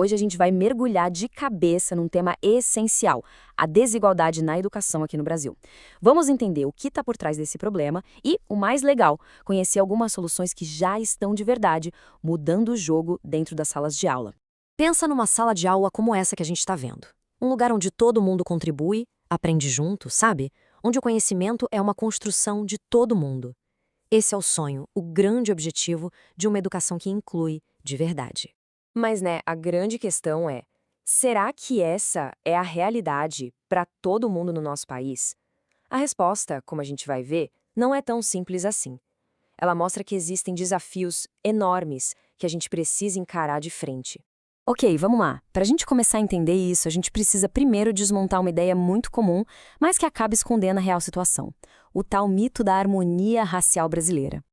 Hoje a gente vai mergulhar de cabeça num tema essencial, a desigualdade na educação aqui no Brasil. Vamos entender o que está por trás desse problema e, o mais legal, conhecer algumas soluções que já estão de verdade mudando o jogo dentro das salas de aula. Pensa numa sala de aula como essa que a gente está vendo. Um lugar onde todo mundo contribui, aprende junto, sabe? Onde o conhecimento é uma construção de todo mundo. Esse é o sonho, o grande objetivo de uma educação que inclui de verdade. Mas, a grande questão é, será que essa é a realidade para todo mundo no nosso país? A resposta, como a gente vai ver, não é tão simples assim. Ela mostra que existem desafios enormes que a gente precisa encarar de frente. Ok, vamos lá. Para a gente começar a entender isso, a gente precisa primeiro desmontar uma ideia muito comum, mas que acaba escondendo a real situação: o tal mito da harmonia racial brasileira.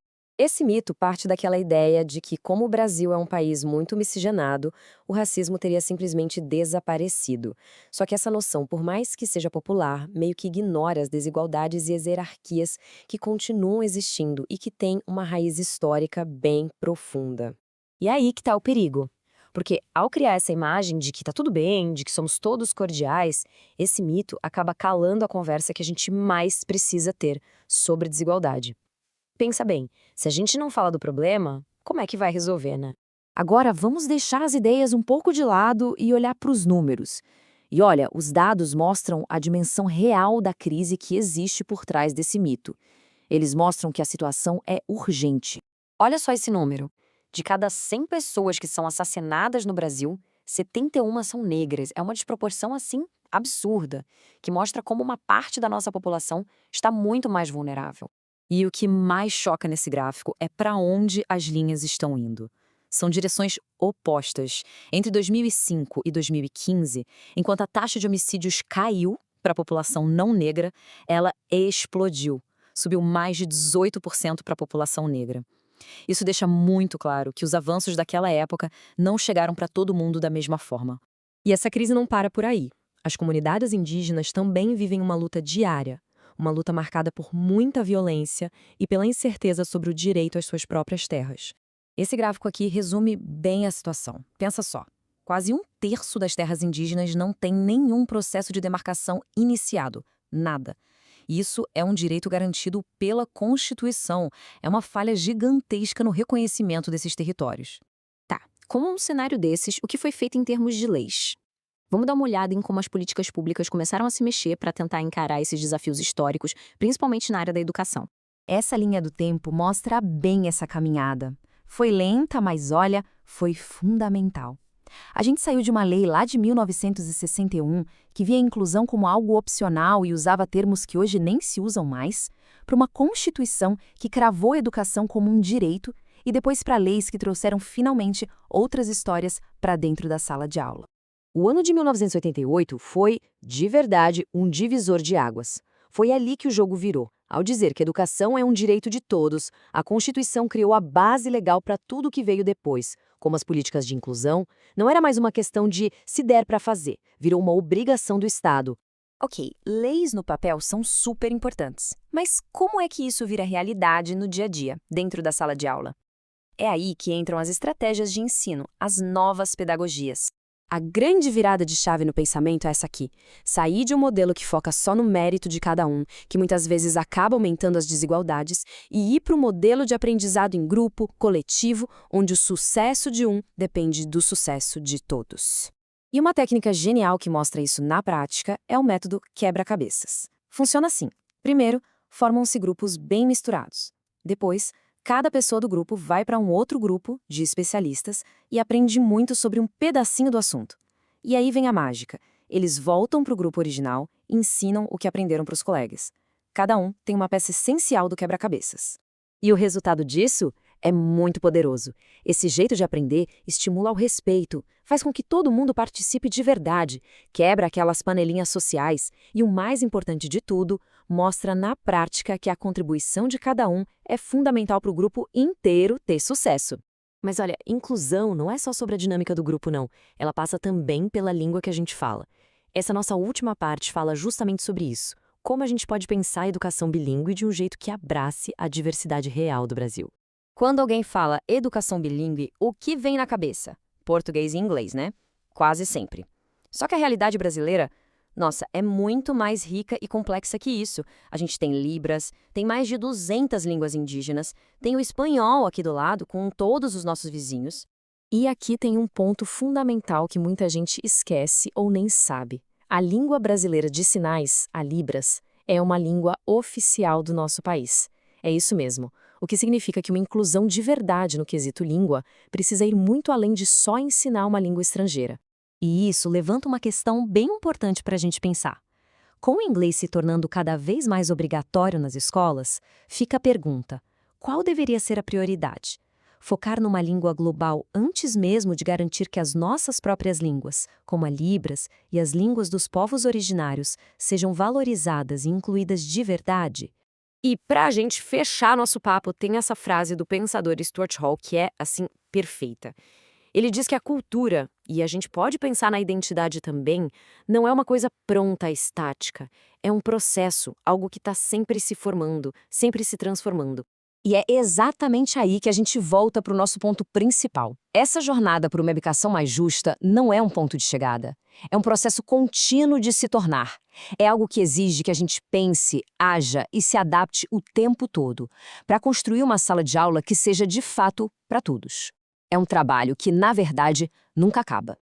Esse mito parte daquela ideia de que, como o Brasil é um país muito miscigenado, o racismo teria simplesmente desaparecido. Só que essa noção, por mais que seja popular, meio que ignora as desigualdades e as hierarquias que continuam existindo e que têm uma raiz histórica bem profunda. E é aí que está o perigo. Porque, ao criar essa imagem de que está tudo bem, de que somos todos cordiais, esse mito acaba calando a conversa que a gente mais precisa ter sobre desigualdade. Pensa bem, se a gente não fala do problema, como é que vai resolver, né? Agora, vamos deixar as ideias um pouco de lado e olhar para os números. E olha, os dados mostram a dimensão real da crise que existe por trás desse mito. Eles mostram que a situação é urgente. Olha só esse número. De cada 100 pessoas que são assassinadas no Brasil, 71 são negras. É uma desproporção, assim, absurda, que mostra como uma parte da nossa população está muito mais vulnerável. E o que mais choca nesse gráfico é para onde as linhas estão indo. São direções opostas. Entre 2005 e 2015, enquanto a taxa de homicídios caiu para a população não negra, ela explodiu. Subiu mais de 18% para a população negra. Isso deixa muito claro que os avanços daquela época não chegaram para todo mundo da mesma forma. E essa crise não para por aí. As comunidades indígenas também vivem uma luta diária. Uma luta marcada por muita violência e pela incerteza sobre o direito às suas próprias terras. Esse gráfico aqui resume bem a situação. Pensa só, quase 1/3 das terras indígenas não tem nenhum processo de demarcação iniciado, nada. Isso é um direito garantido pela Constituição, é uma falha gigantesca no reconhecimento desses territórios. Tá, como um cenário desses, o que foi feito em termos de leis? Vamos dar uma olhada em como as políticas públicas começaram a se mexer para tentar encarar esses desafios históricos, principalmente na área da educação. Essa linha do tempo mostra bem essa caminhada. Foi lenta, mas olha, foi fundamental. A gente saiu de uma lei lá de 1961, que via a inclusão como algo opcional e usava termos que hoje nem se usam mais, para uma Constituição que cravou a educação como um direito e depois para leis que trouxeram finalmente outras histórias para dentro da sala de aula. O ano de 1988 foi, de verdade, um divisor de águas. Foi ali que o jogo virou. Ao dizer que a educação é um direito de todos, a Constituição criou a base legal para tudo o que veio depois, como as políticas de inclusão. Não era mais uma questão de se der para fazer, virou uma obrigação do Estado. Ok, leis no papel são super importantes. Mas como é que isso vira realidade no dia a dia, dentro da sala de aula? É aí que entram as estratégias de ensino, as novas pedagogias. A grande virada de chave no pensamento é essa aqui: sair de um modelo que foca só no mérito de cada um, que muitas vezes acaba aumentando as desigualdades, e ir para um modelo de aprendizado em grupo, coletivo, onde o sucesso de um depende do sucesso de todos. E uma técnica genial que mostra isso na prática é o método quebra-cabeças. Funciona assim: primeiro, formam-se grupos bem misturados. Depois, cada pessoa do grupo vai para um outro grupo de especialistas e aprende muito sobre um pedacinho do assunto. E aí vem a mágica. Eles voltam para o grupo original e ensinam o que aprenderam para os colegas. Cada um tem uma peça essencial do quebra-cabeças. E o resultado disso é muito poderoso. Esse jeito de aprender estimula o respeito, faz com que todo mundo participe de verdade, quebra aquelas panelinhas sociais e, o mais importante de tudo, mostra na prática que a contribuição de cada um é fundamental para o grupo inteiro ter sucesso. Mas olha, inclusão não é só sobre a dinâmica do grupo, não. Ela passa também pela língua que a gente fala. Essa nossa última parte fala justamente sobre isso. Como a gente pode pensar a educação bilíngue de um jeito que abrace a diversidade real do Brasil. Quando alguém fala educação bilíngue, o que vem na cabeça? Português e inglês, né? quase sempre. Só que a realidade brasileira, nossa, é muito mais rica e complexa que isso. A gente tem Libras, tem mais de 200 línguas indígenas, tem o espanhol aqui do lado, com todos os nossos vizinhos. E aqui tem um ponto fundamental que muita gente esquece ou nem sabe. A língua brasileira de sinais, a Libras, é uma língua oficial do nosso país. É isso mesmo, o que significa que uma inclusão de verdade no quesito língua precisa ir muito além de só ensinar uma língua estrangeira. E isso levanta uma questão bem importante para a gente pensar. Com o inglês se tornando cada vez mais obrigatório nas escolas, fica a pergunta: qual deveria ser a prioridade? Focar numa língua global antes mesmo de garantir que as nossas próprias línguas, como a Libras e as línguas dos povos originários, sejam valorizadas e incluídas de verdade? E para a gente fechar nosso papo, tem essa frase do pensador Stuart Hall que é, assim, perfeita. Ele diz que a cultura, e a gente pode pensar na identidade também, não é uma coisa pronta, estática. É um processo, algo que está sempre se formando, sempre se transformando. E é exatamente aí que a gente volta para o nosso ponto principal. Essa jornada para uma educação mais justa não é um ponto de chegada. É um processo contínuo de se tornar. É algo que exige que a gente pense, haja e se adapte o tempo todo, para construir uma sala de aula que seja de fato para todos. É um trabalho que, na verdade, nunca acaba.